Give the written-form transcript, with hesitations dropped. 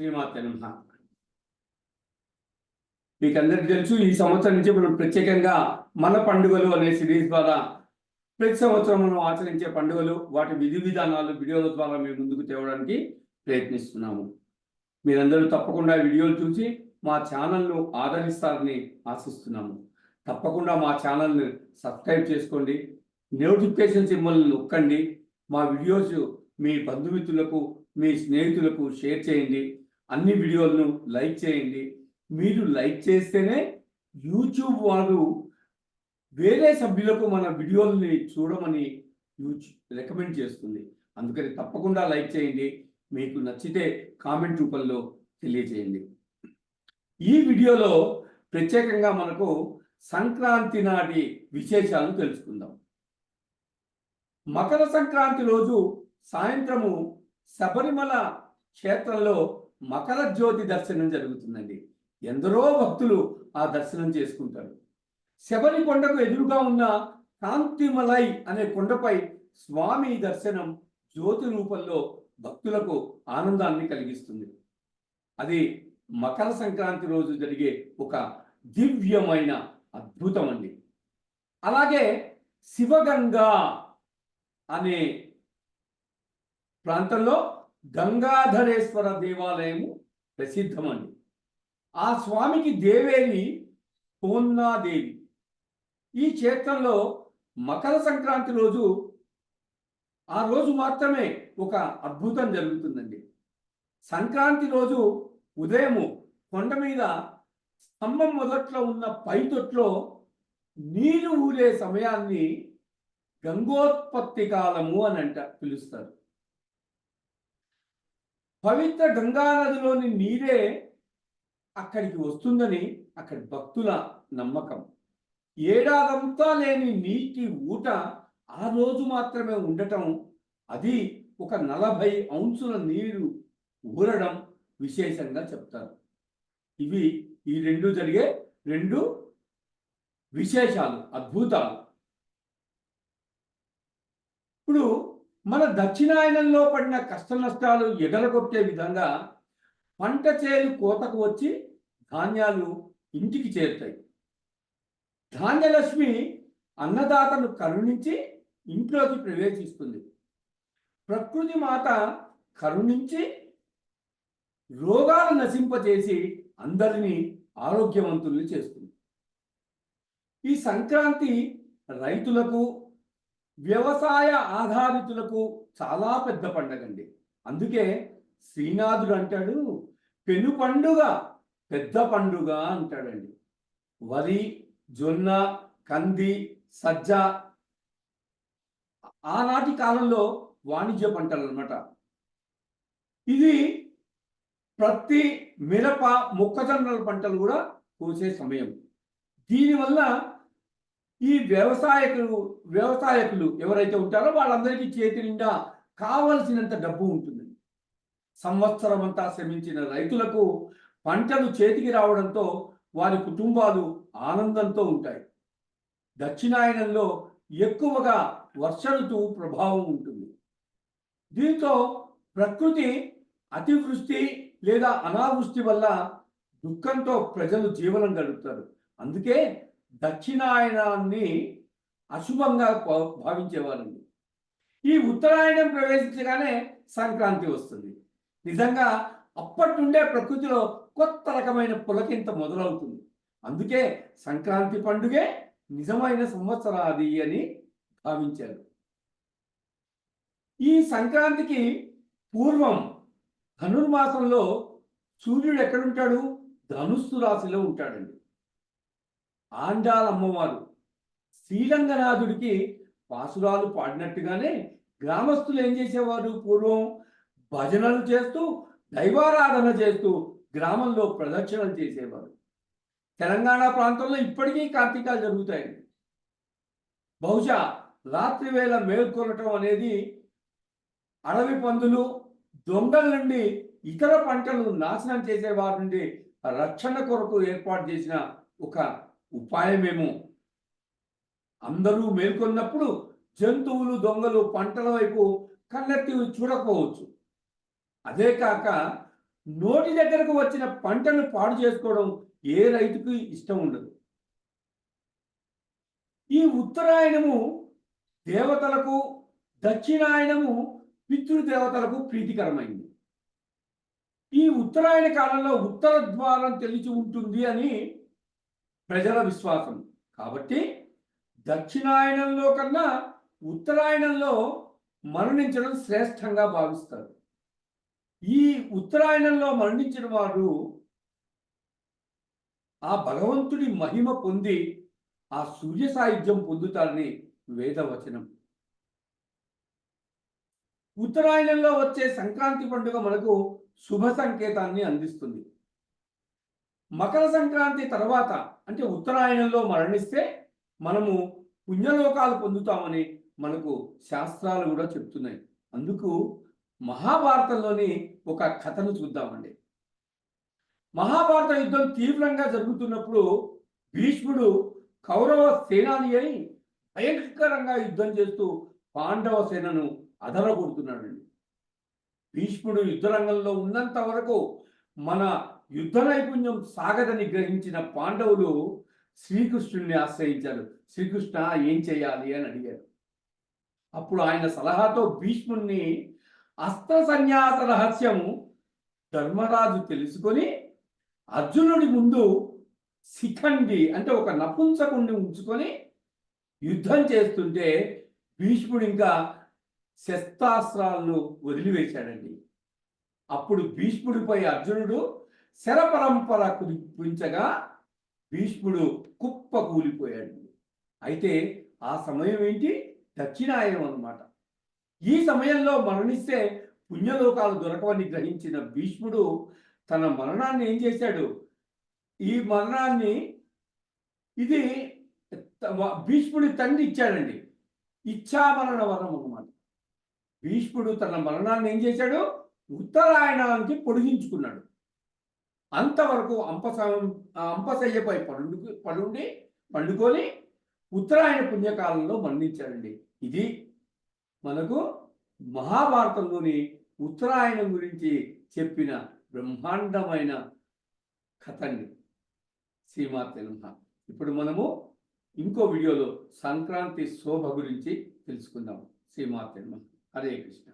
శ్రీమాతే నమః. మీకు అందరికీ తెలుసు, ఈ సంవత్సరం నుంచి మనం ప్రత్యేకంగా మన పండుగలు అనే సిరీస్ ద్వారా ప్రతి సంవత్సరం మనం ఆచరించే పండుగలు, వాటి విధి విధానాలు వీడియోల ద్వారా మేము ముందుకు తేవడానికి ప్రయత్నిస్తున్నాము. మీరందరూ తప్పకుండా వీడియోలు చూసి మా ఛానల్ను ఆదరిస్తారని ఆశిస్తున్నాము. తప్పకుండా మా ఛానల్ని సబ్స్క్రైబ్ చేసుకోండి, నోటిఫికేషన్ సింబల్ని నొక్కండి, మా వీడియోస్ మీ బంధుమిత్రులకు, మీ స్నేహితులకు షేర్ చేయండి, అన్ని వీడియోలను లైక్ చేయండి. మీరు లైక్ చేస్తేనే యూట్యూబ్ వారు వేరే సభ్యులకు మన వీడియోలని చూడమని రికమెండ్ చేస్తుంది. అందుకని తప్పకుండా లైక్ చేయండి. మీకు నచ్చితే కామెంట్ రూపంలో తెలియజేయండి. ఈ వీడియోలో ప్రత్యేకంగా మనకు సంక్రాంతి నాటి విశేషాలు తెలుసుకుందాం. మకర సంక్రాంతి రోజు సాయంత్రము శబరిమల క్షేత్రంలో మకర జ్యోతి దర్శనం జరుగుతుందండి. ఎందరో భక్తులు ఆ దర్శనం చేసుకుంటారు. శబరి కొండకు ఎదురుగా ఉన్న కాంతిమలై అనే కొండపై స్వామి దర్శనం జ్యోతి రూపంలో భక్తులకు ఆనందాన్ని కలిగిస్తుంది. అది మకర సంక్రాంతి రోజు జరిగే ఒక దివ్యమైన అద్భుతం అండి. అలాగే శివగంగా అనే ప్రాంతంలో గంగాధరేశ్వర దేవాలయము ప్రసిద్ధమండి. ఆ స్వామికి దేవేరి పోన్నాదేవి. ఈ క్షేత్రంలో మకర సంక్రాంతి రోజు ఆ రోజు మాత్రమే ఒక అద్భుతం జరుగుతుందండి. సంక్రాంతి రోజు ఉదయము కొండ మీద స్తంభం మొదట్లో ఉన్న పైతొట్లో నీరు ఊరే సమయాన్ని గంగోత్పత్తి కాలము అని పిలుస్తారు. పవిత్ర గంగానదిలోని నీరే అక్కడికి వస్తుందని అక్కడి భక్తుల నమ్మకం. ఏడాదంతా లేని నీటి ఊట ఆ రోజు మాత్రమే ఉండటం, అది ఒక 40 ఔన్సుల నీరు ఊరడం విశేషంగా చెప్తారు. ఇవి ఈ రెండు జరిగే రెండు విశేషాలు, అద్భుతాలు. ఇప్పుడు మన దక్షిణాయనంలో పడిన కష్ట నష్టాలు ఎగరగొట్టే విధంగా పంట చేలు కోతకు వచ్చి ధాన్యాలు ఇంటికి చేరుతాయి. ధాన్యలక్ష్మి అన్నదాతను కరుణించి ఇంట్లోకి ప్రవేశిస్తుంది. ప్రకృతి మాత కరుణించి రోగాలు నశింపచేసి అందరినీ ఆరోగ్యవంతుల్ని చేస్తుంది. ఈ సంక్రాంతి రైతులకు, వ్యవసాయ ఆధారితులకు చాలా పెద్ద పండుగ అండి. అందుకే శ్రీనాథుడు అంటాడు, పెను పండుగ పెద్ద పండుగ అంటాడండి. వరి, జొన్న, కంది, సజ్జ ఆనాటి కాలంలో వాణిజ్య పంటలు అన్నమాట. ఇది ప్రతి మిరప, మొక్కజొన్నల పంటలు కూడా కోసే సమయం. దీనివల్ల ఈ వ్యవసాయకులు ఎవరైతే ఉంటారో వాళ్ళందరికీ చేతి నిండా కావలసినంత డబ్బు ఉంటుంది. సంవత్సరం అంతా శ్రమించిన రైతులకు పంటలు చేతికి రావడంతో వారి కుటుంబాలు ఆనందంతో ఉంటాయి. దక్షిణాయనంలో ఎక్కువగా వర్ష ఋతువు ప్రభావం ఉంటుంది. దీంతో ప్రకృతి అతివృష్టి లేదా అనావృష్టి వల్ల దుఃఖంతో ప్రజలు జీవనం గడుపుతారు. అందుకే దక్షిణాయనాన్ని అశుభంగా భావించేవారండి. ఈ ఉత్తరాయణం ప్రవేశించగానే సంక్రాంతి వస్తుంది. నిజంగా అప్పటి నుండే ప్రకృతిలో కొత్త రకమైన పులకింత మొదలవుతుంది. అందుకే సంక్రాంతి పండుగే నిజమైన సంవత్సరాది అని భావించారు. ఈ సంక్రాంతికి పూర్వం ధనుర్మాసంలో సూర్యుడు ఎక్కడుంటాడు? ధనుస్సు రాశిలో ఉంటాడండి. ఆండాల అమ్మవారు శ్రీరంగనాథుడికి పాసురాలు పాడినట్టుగానే గ్రామస్తులు ఏం చేసేవారు? పూర్వం భజనలు చేస్తూ, దైవారాధన చేస్తూ గ్రామంలో ప్రదక్షిణలు చేసేవారు. తెలంగాణ ప్రాంతంలో ఇప్పటికీ కార్తీకాలు జరుగుతాయండి. బహుశా రాత్రి వేళ మేల్కొనటం అనేది అడవి పందులు, దొంగల నుండి, ఇతర పంటలు నాశనం చేసే వారి నుండి రక్షణ కొరకు ఏర్పాటు చేసిన ఒక ఉపాయమేమో. అందరూ మేల్కొన్నప్పుడు జంతువులు, దొంగలు పంటల వైపు కన్నెత్తి చూడకపోవచ్చు. అదే కాక నోటి దగ్గరకు వచ్చిన పంటను పాడు చేసుకోవడం ఏ రైతుకు ఇష్టం ఉండదు. ఈ ఉత్తరాయణము దేవతలకు, దక్షిణాయనము పితృదేవతలకు ప్రీతికరమైంది. ఈ ఉత్తరాయణ కాలంలో ఉత్తర ద్వారం తెలిసి ఉంటుంది అని ప్రజల విశ్వాసం. కాబట్టి దక్షిణాయనంలో కన్నా ఉత్తరాయణంలో మరణించడం శ్రేష్టంగా భావిస్తారు. ఈ ఉత్తరాయణంలో మరణించిన వారు ఆ భగవంతుడి మహిమ పొంది ఆ సూర్య సాయుధ్యం పొందుతారని వేదవచనం. ఉత్తరాయణంలో వచ్చే సంక్రాంతి పండుగ మనకు శుభ సంకేతాన్ని అందిస్తుంది. మకర సంక్రాంతి తర్వాత అంటే ఉత్తరాయణంలో మరణిస్తే మనము పుణ్యలోకాలు పొందుతామని మనకు శాస్త్రాలు కూడా చెప్తున్నాయి. అందుకు మహాభారతంలోని ఒక కథను చూద్దామండి. మహాభారత యుద్ధం తీవ్రంగా జరుగుతున్నప్పుడు భీష్ముడు కౌరవ సేనాని అయి భయంకరంగా యుద్ధం చేస్తూ పాండవ సేనను అదరగొడుతున్నాడండి. భీష్ముడు యుద్ధరంగంలో ఉన్నంత వరకు మన యుద్ధ నైపుణ్యం సాగదని గ్రహించిన పాండవులు శ్రీకృష్ణుడిని ఆశ్రయించారు. శ్రీకృష్ణ ఏం చేయాలి అని అడిగారు. అప్పుడు ఆయన సలహాతో భీష్ముడిని అస్త్ర సన్యాస రహస్యము ధర్మరాజు తెలుసుకొని అర్జునుడి ముందు శిఖండి అంటే ఒక నపుంసకుణ్ణి ఉంచుకొని యుద్ధం చేస్తుంటే భీష్ముడు ఇంకా శస్త్రాస్త్రాలను వదిలివేశాడండి. అప్పుడు భీష్ముడిపై అర్జునుడు శరపరంపర కురిపించగా భీష్ముడు కుప్ప కూలిపోయాడు. అయితే ఆ సమయం ఏంటి? దక్షిణాయనం అన్నమాట. ఈ సమయంలో మరణిస్తే పుణ్యలోకాలు దొరకవని గ్రహించిన భీష్ముడు తన మరణాన్ని ఏం చేశాడు? ఈ మరణాన్ని ఇది భీష్ముడి తండ్రి ఇచ్చాడండి. ఇచ్చామరణ వరం అన్నమాట. భీష్ముడు తన మరణాన్ని ఏం చేశాడు? ఉత్తరాయణానికి పొడిగించుకున్నాడు. అంతవరకు అంపశయ్యపై పండుకొని ఉత్తరాయణ పుణ్యకాలంలో మరణించాడండి. ఇది మనకు మహాభారతంలోని ఉత్తరాయణం గురించి చెప్పిన బ్రహ్మాండమైన కథ అండి. శ్రీమాతే నమః. ఇప్పుడు మనము ఇంకో వీడియోలో సంక్రాంతి శోభ గురించి తెలుసుకుందాం. శ్రీమాతే నమః. హరే కృష్ణ.